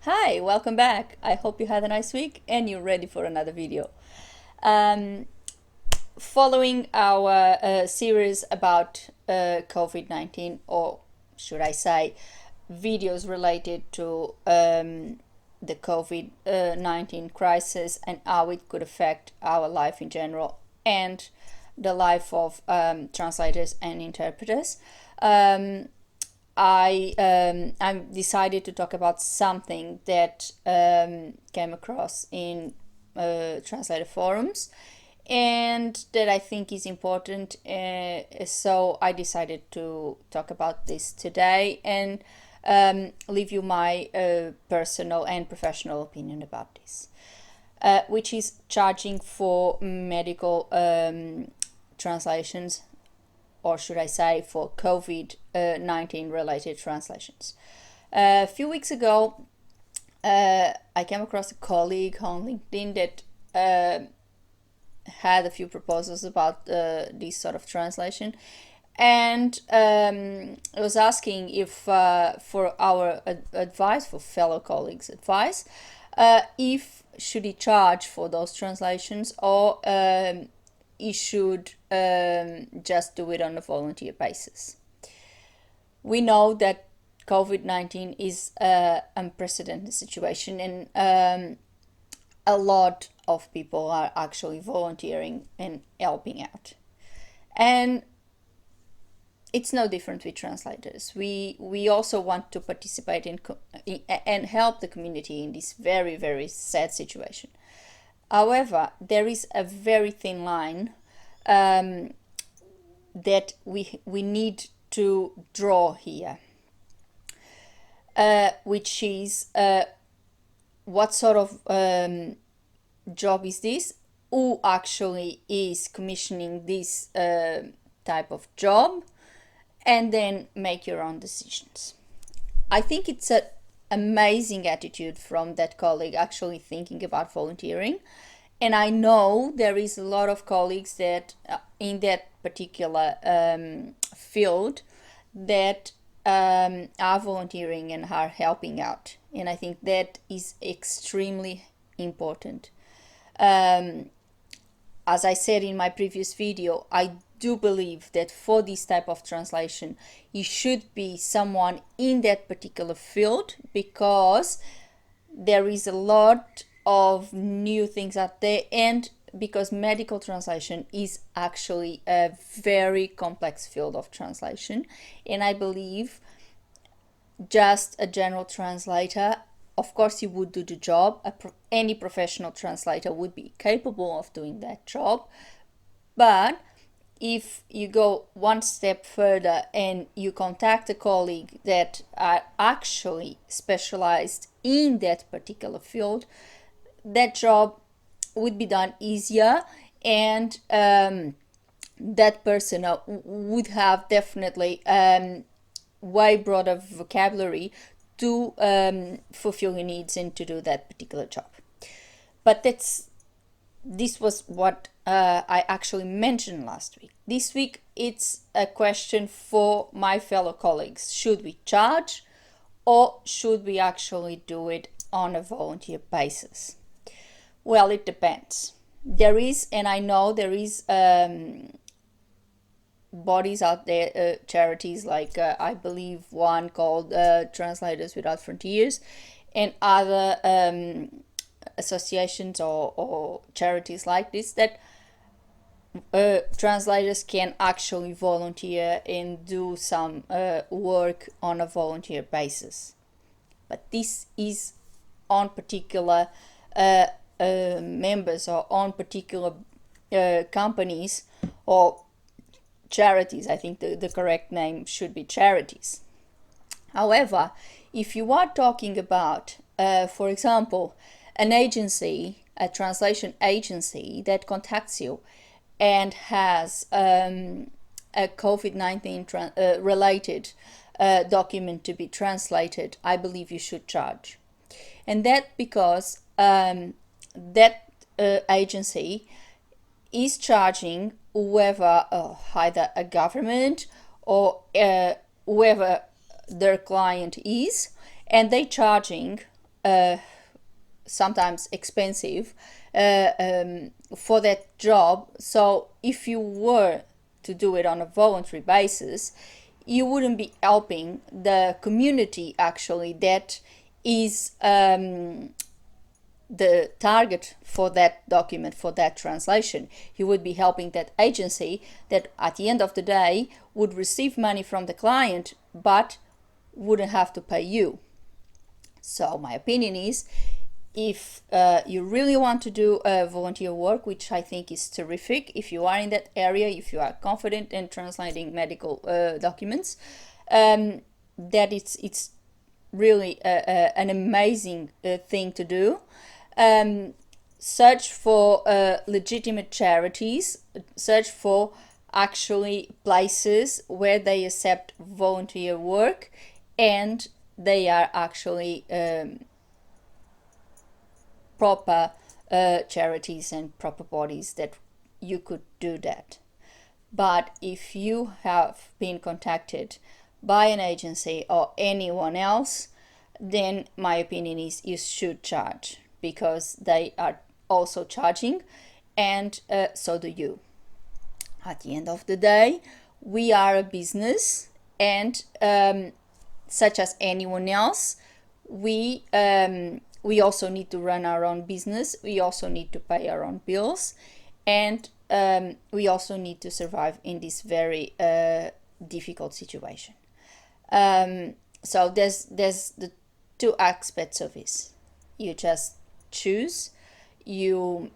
Hi, welcome back. I hope you had a nice week and you're ready for another video. Um, Following our series about COVID-19, or should I say, videos related to the COVID-19 crisis and how it could affect our life in general and the life of translators and interpreters. Um, I decided to talk about something that came across in translator forums and that I think is important. So I decided to talk about this today and leave you my personal and professional opinion about this, which is charging for medical translations, or should I say for COVID-19 related translations. A few weeks ago, I came across a colleague on LinkedIn that had a few proposals about this sort of translation, and I was asking if for our advice, for fellow colleagues' advice, if should he charge for those translations, or he should just do it on a volunteer basis. We know that COVID-19 is an unprecedented situation, and a lot of people are actually volunteering and helping out. And it's no different with translators. We also want to participate in and help the community in this very, very sad situation. However, there is a very thin line that we need to draw here, which is what sort of job is this? Who actually is commissioning this type of job? And then make your own decisions. I think it's an amazing attitude from that colleague actually thinking about volunteering. And I know there is a lot of colleagues that in that particular field that are volunteering and are helping out. And I think that is extremely important. As I said in my previous video, I do believe that for this type of translation, you should be someone in that particular field, because there is a lot of new things out there, and because medical translation is actually a very complex field of translation. And I believe just a general translator, of course, he would do the job. Any professional translator would be capable of doing that job. But if you go one step further and you contact a colleague that are actually specialized in that particular field, that job would be done easier, and that person would have definitely way broader vocabulary to fulfill your needs and to do that particular job. But this was what I actually mentioned last week. This week it's a question for my fellow colleagues. Should we charge, or should we actually do it on a volunteer basis? Well, it depends. There is, and I know there is bodies out there, charities like I believe one called Translators Without Frontiers, and other associations or charities like this, that translators can actually volunteer and do some work on a volunteer basis. But this is on particular members, or on particular companies or charities. I think the correct name should be charities. However, if you are talking about, for example, an agency, a translation agency that contacts you and has a COVID-19 related document to be translated, I believe you should charge. And that because that agency is charging whoever, either a government or whoever their client is, and they charging sometimes expensive for that job. So if you were to do it on a voluntary basis, you wouldn't be helping the community actually that is the target for that document, for that translation. You would be helping that agency that at the end of the day would receive money from the client but wouldn't have to pay you. So my opinion is, if you really want to do volunteer work, which I think is terrific, if you are in that area, if you are confident in translating medical documents, that it's really an amazing thing to do. Search for legitimate charities, search for actually places where they accept volunteer work and they are actually proper charities and proper bodies that you could do that. But if you have been contacted by an agency or anyone else, then my opinion is you should charge, because they are also charging, and so do you. At the end of the day, we are a business, and such as anyone else, we also need to run our own business. We also need to pay our own bills, and we also need to survive in this very difficult situation. So there's the two aspects of this. You just choose, you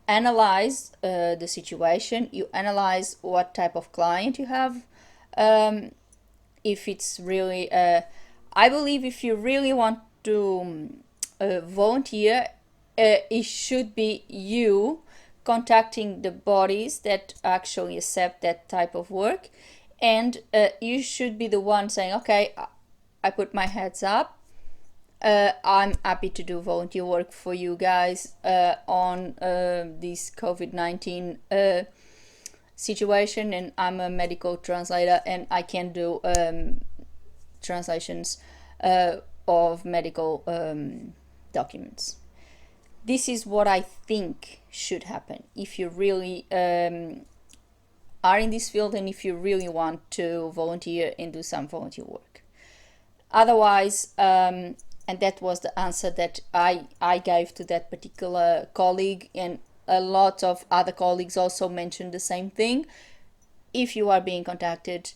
analyze the situation, you analyze what type of client you have. If it's really, I believe if you really want to volunteer, it should be you contacting the bodies that actually accept that type of work, and you should be the one saying, okay, I put my heads up, I'm happy to do volunteer work for you guys on this COVID-19 situation, and I'm a medical translator and I can do translations of medical documents. This is what I think should happen if you really are in this field and if you really want to volunteer and do some volunteer work. Otherwise, and that was the answer that I gave to that particular colleague, and a lot of other colleagues also mentioned the same thing. If you are being contacted,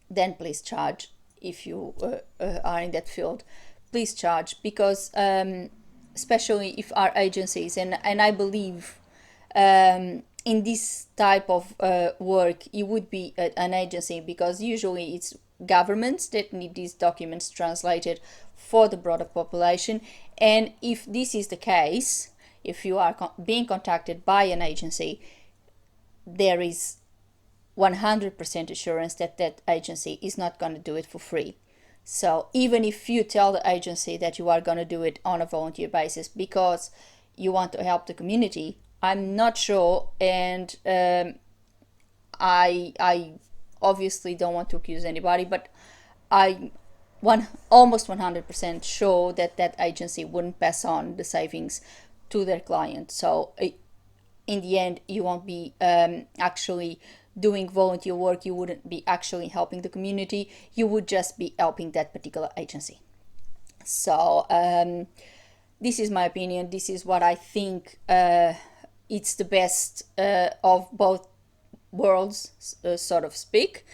then please charge. If you are in that field, please charge, because especially if our agencies, and I believe in this type of work, it would be an agency, because usually it's governments that need these documents translated for the broader population. And if this is the case, if you are being contacted by an agency, there is 100% assurance that that agency is not going to do it for free. So even if you tell the agency that you are going to do it on a volunteer basis because you want to help the community, I'm not sure, and I obviously don't want to accuse anybody, but I almost 100% sure that that agency wouldn't pass on the savings to their client. So in the end, you won't be actually doing volunteer work. You wouldn't be actually helping the community. You would just be helping that particular agency. So this is my opinion. This is what I think it's the best of both worlds, sort of speak,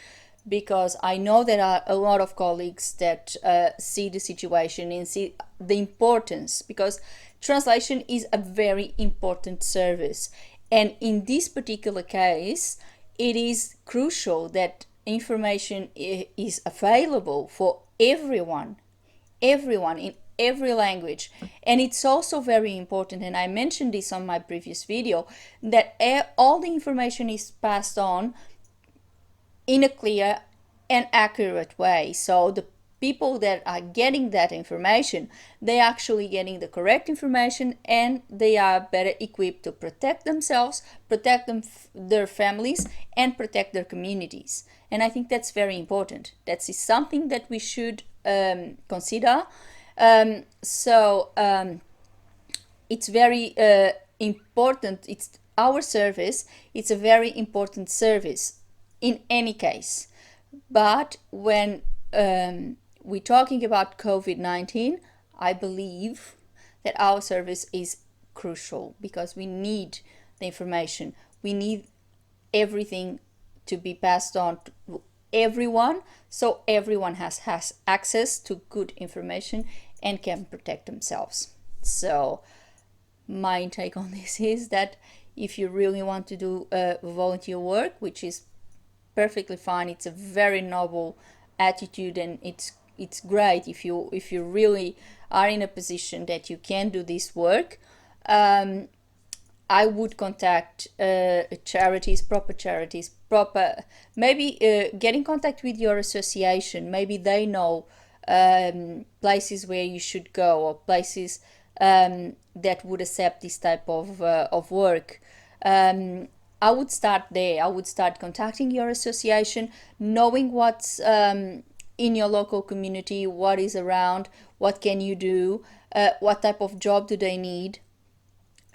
because I know there are a lot of colleagues that see the situation and see the importance, because translation is a very important service, and in this particular case it is crucial that information is available for everyone in every language. And it's also very important, and I mentioned this on my previous video, that all the information is passed on in a clear and accurate way. So the people that are getting that information, they are actually getting the correct information, and they are better equipped to protect themselves, protect their families, and protect their communities. And I think that's very important. That is something that we should consider It's very important. It's our service. It's a very important service in any case. But when we're talking about COVID-19, I believe that our service is crucial because we need the information. We need everything to be passed on to everyone, so everyone has access to good information and can protect themselves. So my take on this is that if you really want to do volunteer work, which is perfectly fine, it's a very noble attitude, and it's great if you really are in a position that you can do this work. I would contact charities, proper, maybe get in contact with your association. Maybe they know places where you should go, or places that would accept this type of work. I would start there. I would start contacting your association, knowing what's in your local community, what is around, what can you do, what type of job do they need,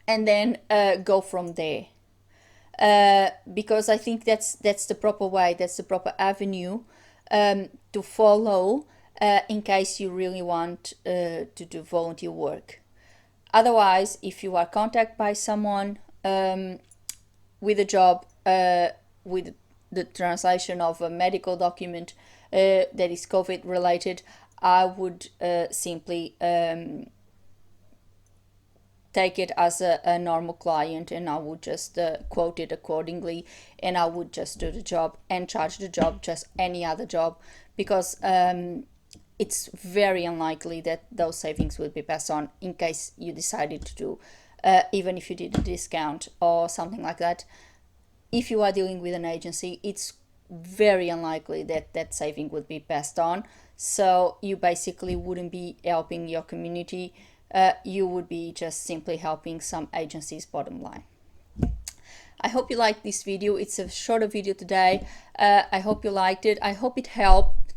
and then go from there. Because I think that's the proper way, that's the proper avenue to follow in case you really want to do volunteer work. Otherwise, if you are contacted by someone with a job, with the translation of a medical document that is COVID related, I would simply take it as a normal client, and I would just quote it accordingly, and I would just do the job and charge the job just any other job, because it's very unlikely that those savings will be passed on in case you decided to do, even if you did a discount or something like that. If you are dealing with an agency, it's very unlikely that that saving would be passed on. So you basically wouldn't be helping your community. You would be just simply helping some agency's bottom line. I hope you liked this video. It's a shorter video today. I hope you liked it. I hope it helped.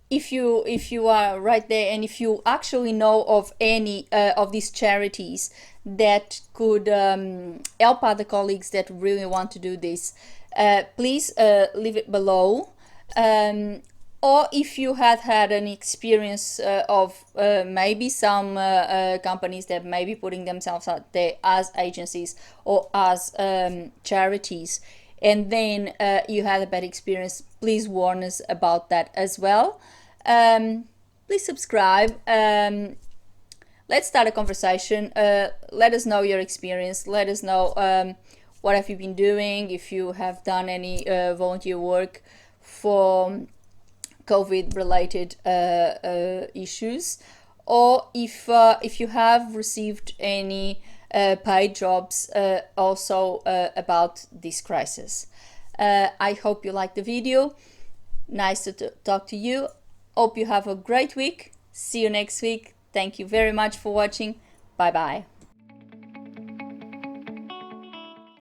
If you are right there, and if you actually know of any of these charities that could help other colleagues that really want to do this, please leave it below. Or if you have had an experience of maybe some companies that may be putting themselves out there as agencies or as charities, and then you had a bad experience, please warn us about that as well. Please subscribe. Let's start a conversation. Let us know your experience. Let us know what have you been doing, if you have done any volunteer work for COVID related issues, or if you have received any paid jobs also about this crisis. I hope you liked the video. Nice to talk to you. Hope you have a great week. See you next week. Thank you very much for watching. Bye bye.